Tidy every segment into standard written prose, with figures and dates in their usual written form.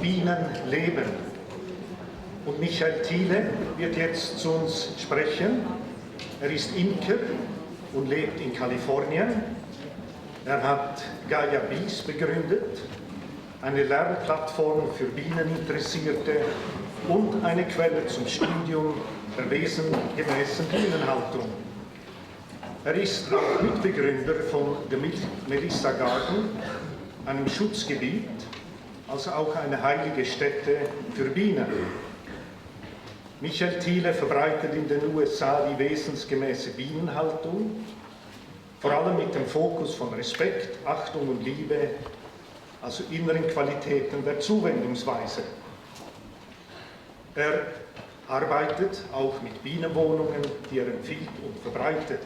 Bienen leben. Und Michael Thiele wird jetzt zu uns sprechen. Er ist Imker und lebt in Kalifornien. Er hat Gaia Bees begründet, eine Lernplattform für Bieneninteressierte und eine Quelle zum Studium der wesengemäßen Bienenhaltung. Er ist auch Mitbegründer von The Melissa Garden, einem Schutzgebiet, also auch eine heilige Stätte für Bienen. Michael Thiele verbreitet in den USA die wesensgemäße Bienenhaltung, vor allem mit dem Fokus von Respekt, Achtung und Liebe, also inneren Qualitäten der Zuwendungsweise. Er arbeitet auch mit Bienenwohnungen, die er empfiehlt und verbreitet.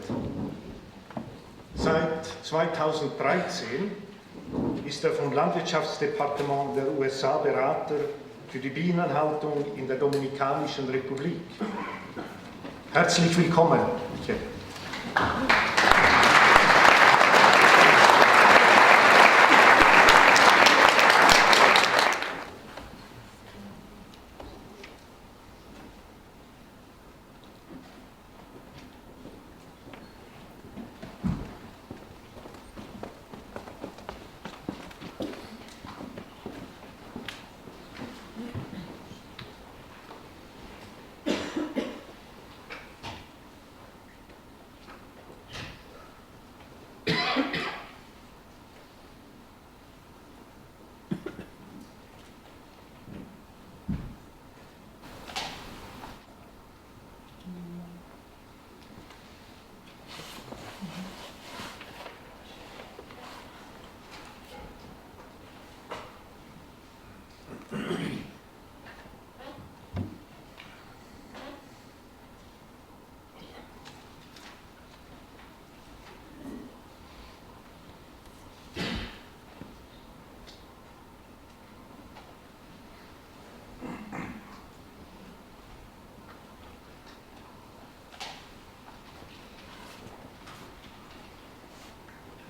Seit 2013 ist er vom Landwirtschaftsdepartement der USA Berater für die Bienenhaltung in der Dominikanischen Republik. Herzlich willkommen, Michael.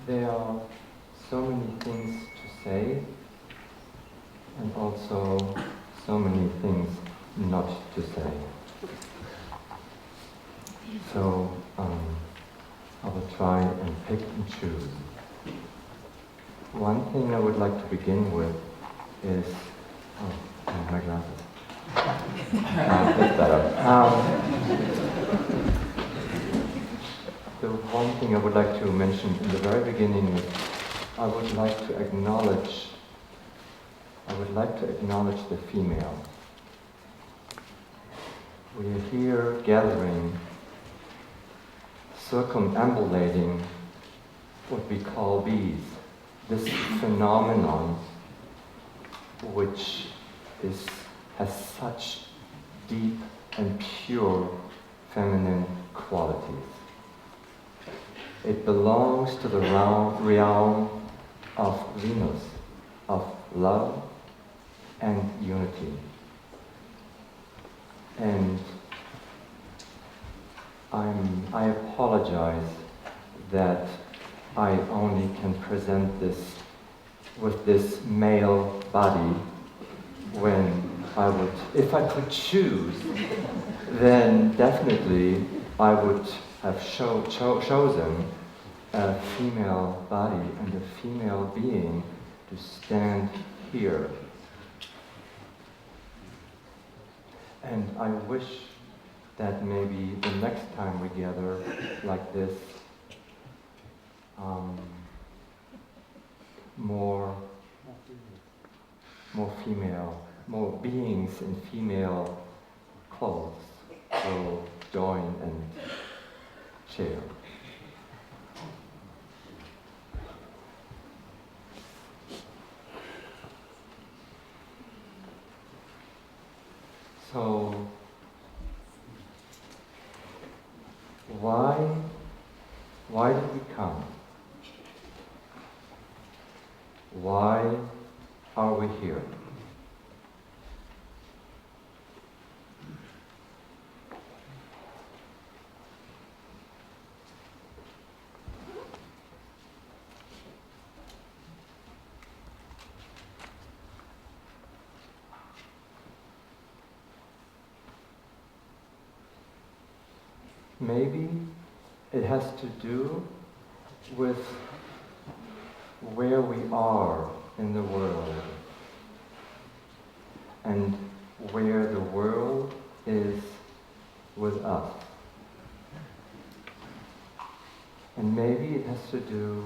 There are so many things to say and also so many things not to say. So I will try and pick and choose. One thing I would like to begin with is, my glasses. That's better. The one thing I would like to mention in the very beginning is I would like to acknowledge the female. We are here gathering, circumambulating what we call bees, this phenomenon which has such deep and pure feminine qualities. It belongs to the realm of Venus, of love and unity. And I apologize that I only can present this with this male body when if I could choose, then definitely I would have chosen a female body and a female being to stand here. And I wish that maybe the next time we gather like this, more female, more beings in female clothes will join and share. So, why did we come? Why are we here? maybe it has to do with where we are in the world and where the world is with us. And maybe it has to do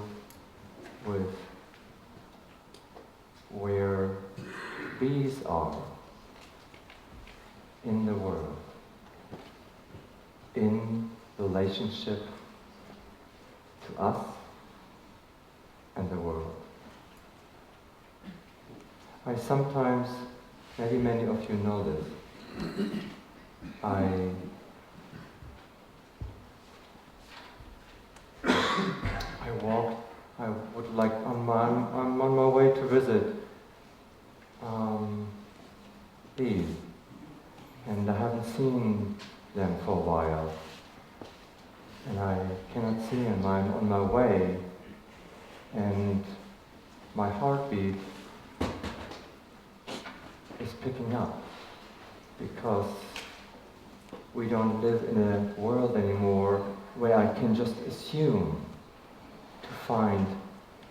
with where bees are in the world, in relationship to us and the world. I sometimes, maybe many of you know this, I would like, I'm on my way to visit bees, and I haven't seen them for a while, and I cannot see them. I'm on my way, and my heartbeat is picking up, because we don't live in a world anymore where I can just assume to find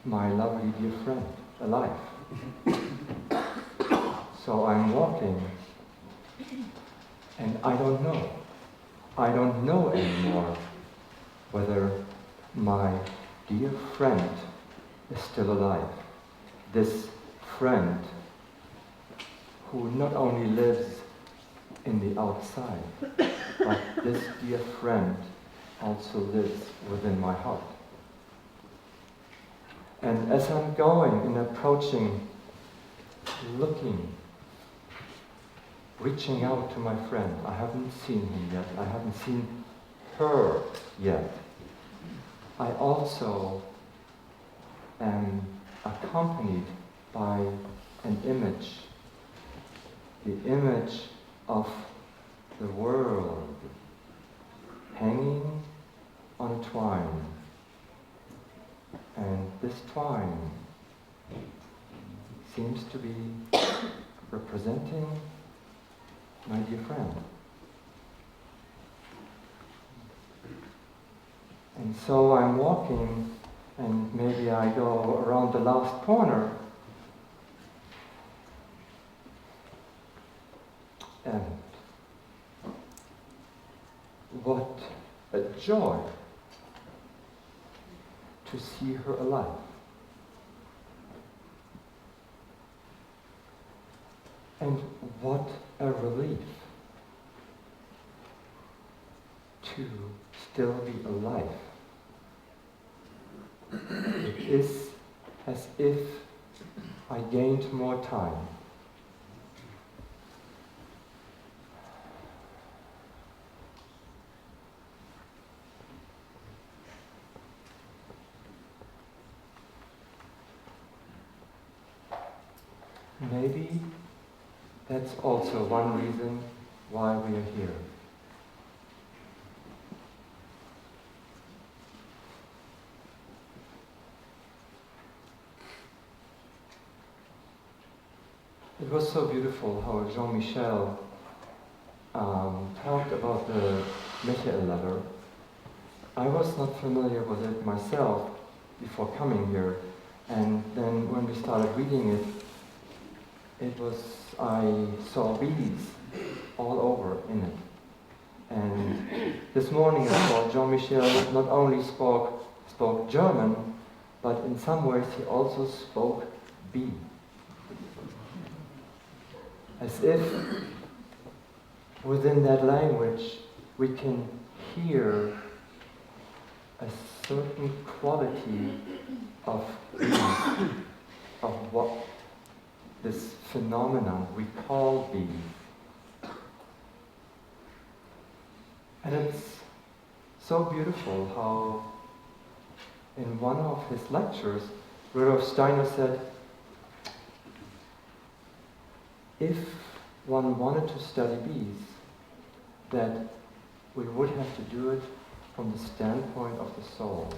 my lovely dear friend alive. So I'm walking, and I don't know. I don't know anymore whether my dear friend is still alive. This friend who not only lives in the outside, but this dear friend also lives within my heart. And as I'm going and approaching, looking, reaching out to my friend, I haven't seen him yet, I haven't seen her yet. I also am accompanied by an image, the image of the world hanging on a twine. And this twine seems to be representing my dear friend. And so I'm walking, and maybe I go around the last corner, and what a joy to see her alive. And what a relief to still be alive. It is as if I gained more time. Maybe that's also one reason why we are here. It was so beautiful how Jean-Michel talked about the Michael letter. I was not familiar with it myself before coming here, and then when we started reading it, I saw bees all over in it. And this morning I saw Jean-Michel not only spoke German, but in some ways he also spoke bee. As if within that language we can hear a certain quality of bees, of what this phenomenon we call bees. And it's so beautiful how in one of his lectures, Rudolf Steiner said, if one wanted to study bees, that we would have to do it from the standpoint of the soul.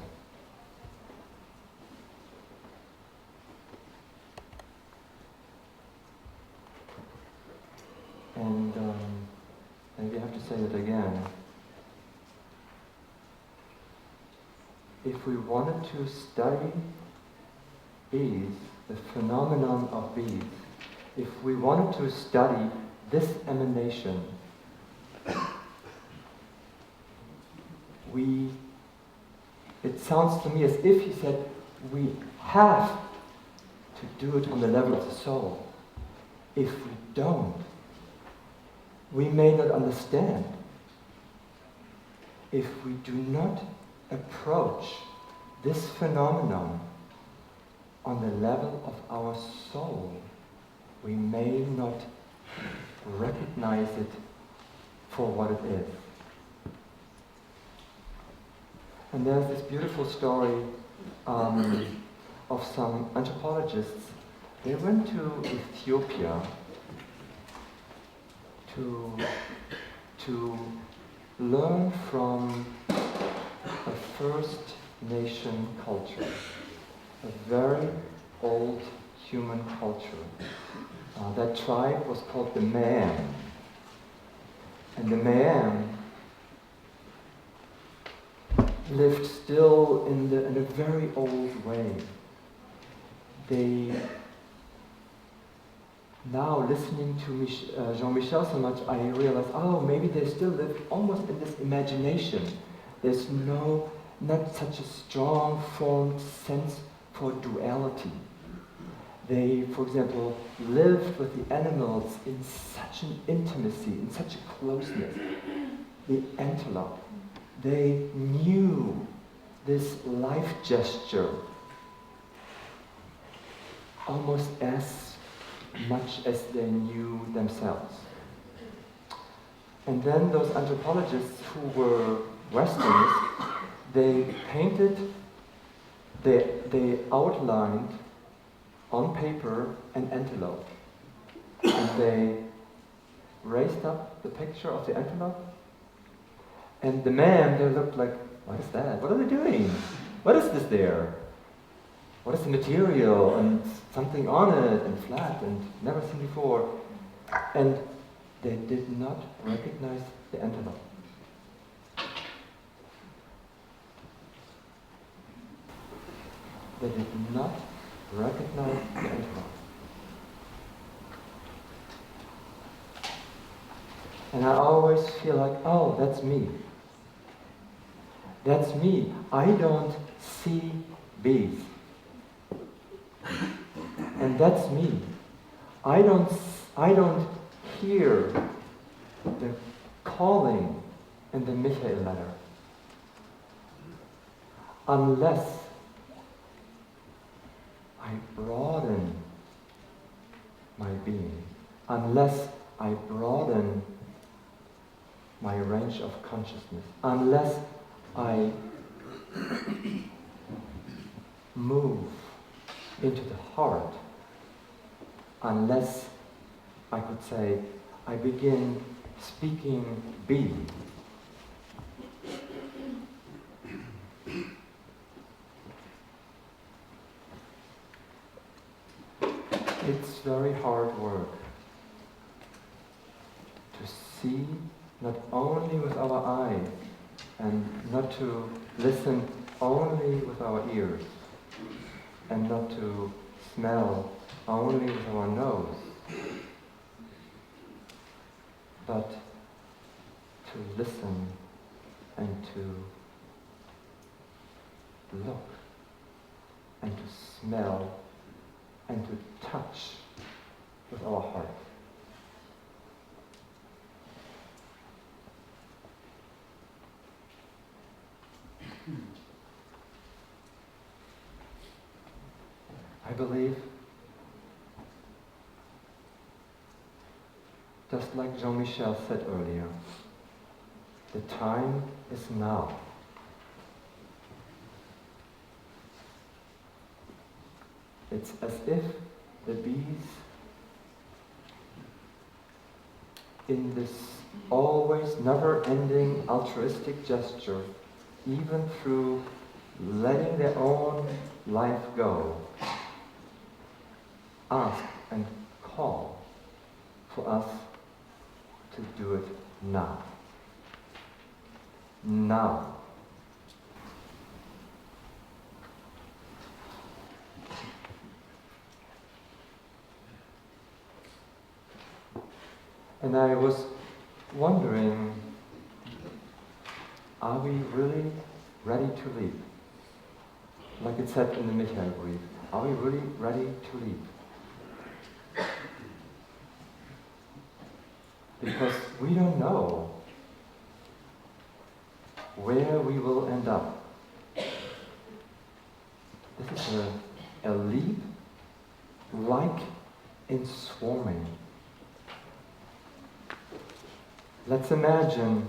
And maybe I have to say it again. if we wanted to study bees, the phenomenon of bees, if we wanted to study this emanation, it sounds to me as if he said, we have to do it on the level of the soul. If we don't, we may not understand. If we do not approach this phenomenon on the level of our soul, we may not recognize it for what it is. And there's this beautiful story of some anthropologists. They went to Ethiopia to learn from a First Nation culture, a very old human culture. That tribe was called the Man. And the Man lived still in a very old way. They, now listening to Jean-Michel so much, I realized, maybe they still live almost in this imagination. There's not such a strong formed sense for duality. They, for example, lived with the animals in such an intimacy, in such a closeness. The antelope, they knew this life gesture almost as much as they knew themselves. And then those anthropologists who were Westerners, they painted, they outlined on paper an antelope. And they raised up the picture of the antelope. And the Man, they looked like, what is that? What are they doing? What is this there? What is the material? And something on it, and flat, and never seen before. And they did not recognize the antelope. They did not recognize the antelope. And I always feel like, that's me. That's me. I don't see bees. And that's me. I don't hear the calling in the Michael letter unless I broaden my being, unless I broaden my range of consciousness, unless I move into the heart, unless I could say I begin speaking being. It's very hard work to see not only with our eyes and not to listen only with our ears and not to smell only with our nose, but to listen and to look and to smell and to touch with our heart. I believe, just like Jean-Michel said earlier, the time is now. It's as if the bees, in this always never-ending altruistic gesture, even through letting their own life go, ask and call for us to do it now. Now. And I was wondering, are we really ready to leave? Like it said in the Michael brief, are we really ready to leave? Because we don't know where we will end up. This is a leap like in swarming. Let's imagine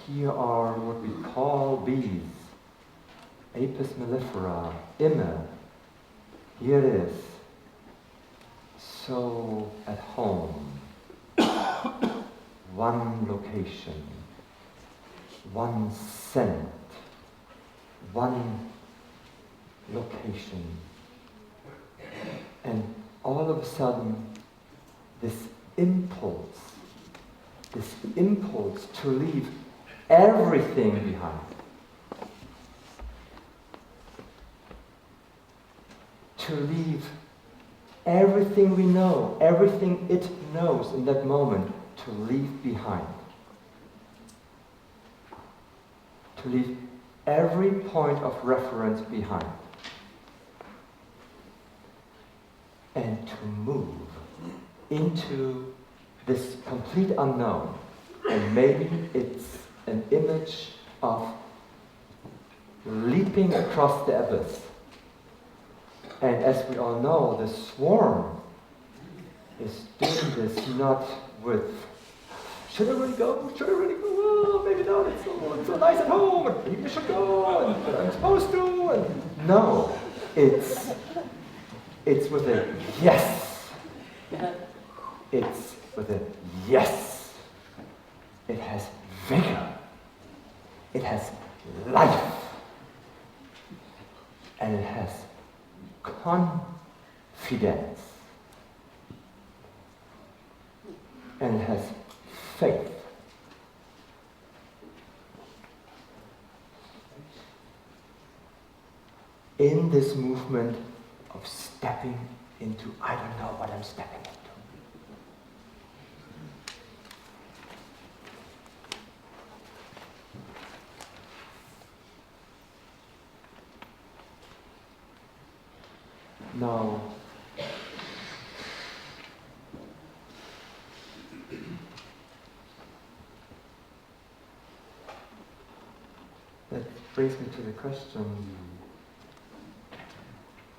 here are what we call bees, Apis mellifera, Imme. Here it is, so at home. One location, one scent, one location. And all of a sudden, this impulse to leave everything behind, to leave everything we know, everything it knows in that moment, to leave behind. To leave every point of reference behind. And to move into this complete unknown. And maybe it's an image of leaping across the abyss. And as we all know, the swarm is doing this not with, should I really go? Should I really go? Oh, maybe not. It's so nice at home. And maybe I should go. And I'm supposed to. And no, it's with a yes. It's with a yes. It has vigor. It has life. And it has confidence. And it has faith. In this movement of stepping into, I don't know what I'm stepping into. Now, that brings me to the question,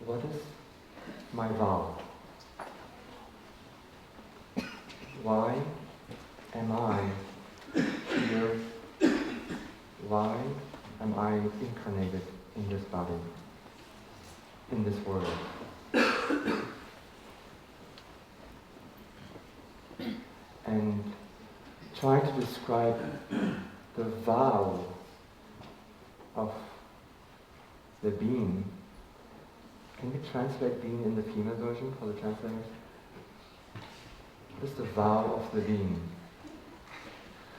what is my vow? Why am I here? Why am I incarnated in this body, in this world? And trying to describe the vow of the being. Can we translate being in the female version for the translators? What is the vow of the being?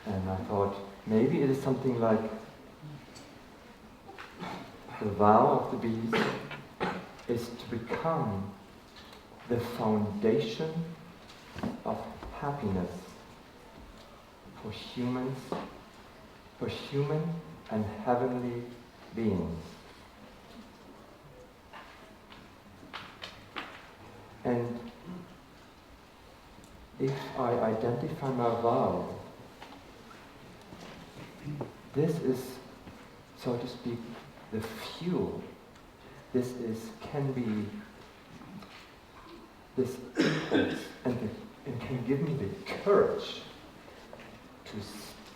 And I thought, maybe it is something like the vow of the bees is to become the foundation of happiness for humans, for human and heavenly beings. And if I identify my vow, this is, so to speak, the fuel. This can be this impulse and can give me the courage to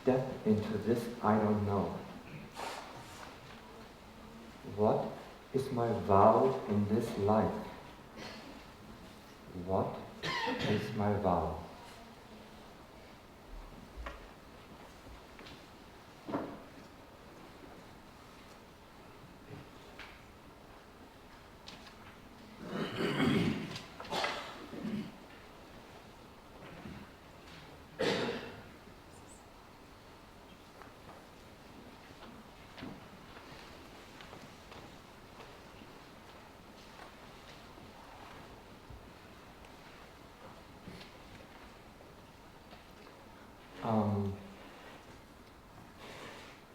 step into this I don't know. What is my vow in this life? What is my vow?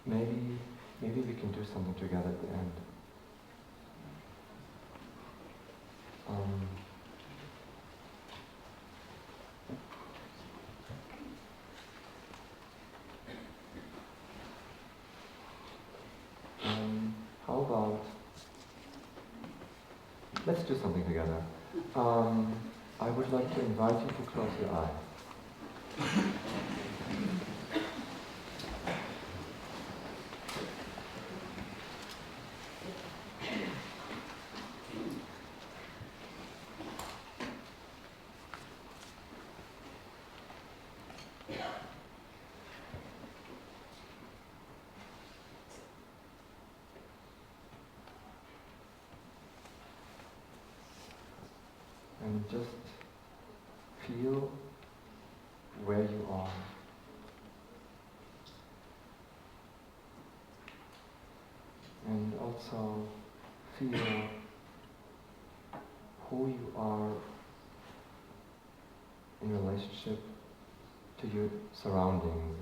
Maybe we can do something together at the end. How about, let's do something together. I would like to invite you to close your eyes. And just feel where you are. And also feel who you are in relationship to your surroundings.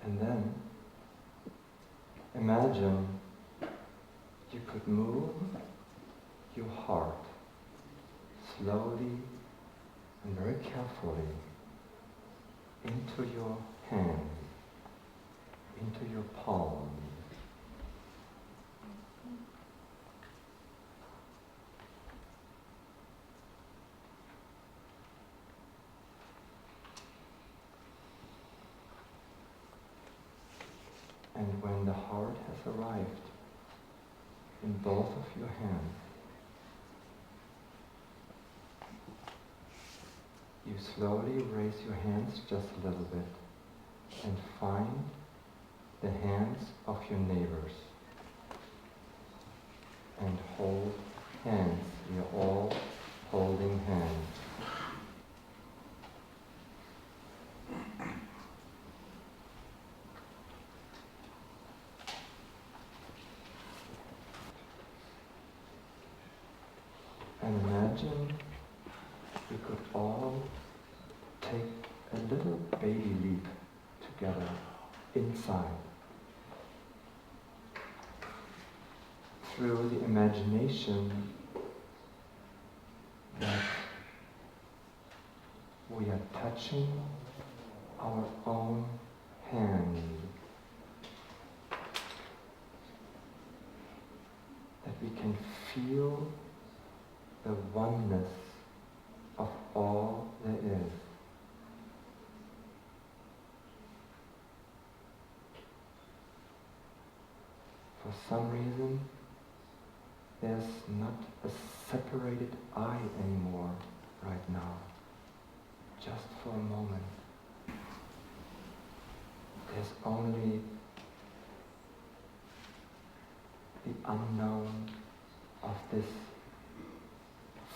And then imagine you could move your heart slowly and very carefully into your hand, into your palm. And when the heart has arrived in both of your hands, you slowly raise your hands just a little bit and find the hands of your neighbors and hold hands. We are all holding hands. And imagine we could all take a little baby leap together inside. Through the imagination that we are touching our own hand. That we can feel the oneness of all there is. For some reason, there's not a separated I anymore right now. Just for a moment. There's only the unknown of this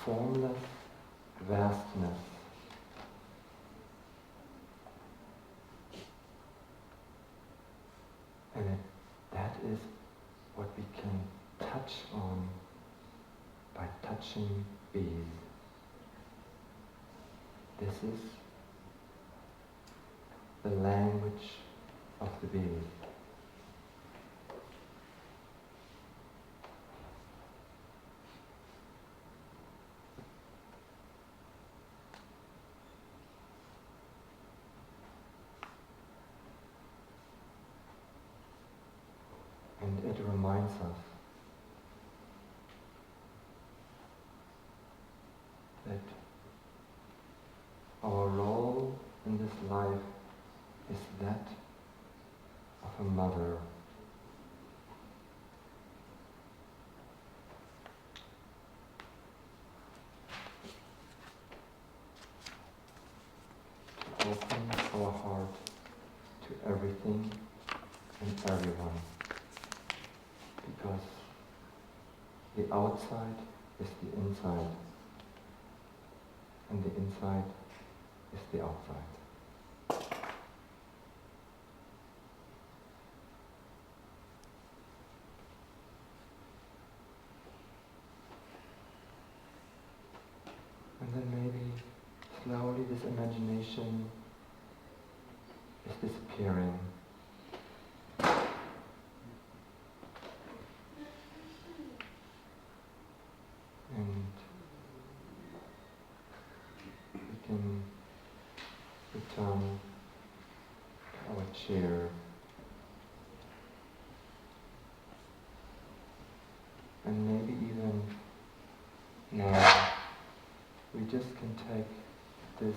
formless vastness. And that is what we can touch on by touching bees. This is the language of the bees. And it reminds us that our role in this life is that of a mother. To open our heart to everything and everyone. Because the outside is the inside, and the inside is the outside. slowly this imagination is disappearing. And we can return to our chair. And maybe even now we just can take this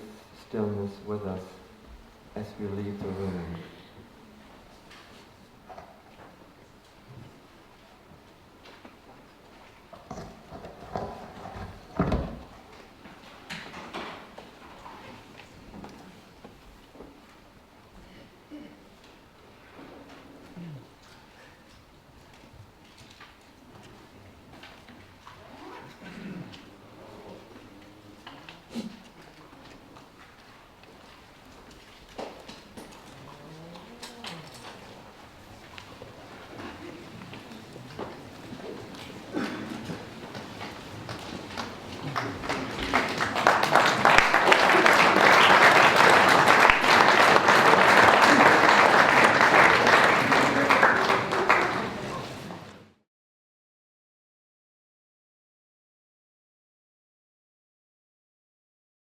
stillness with us as we leave the room.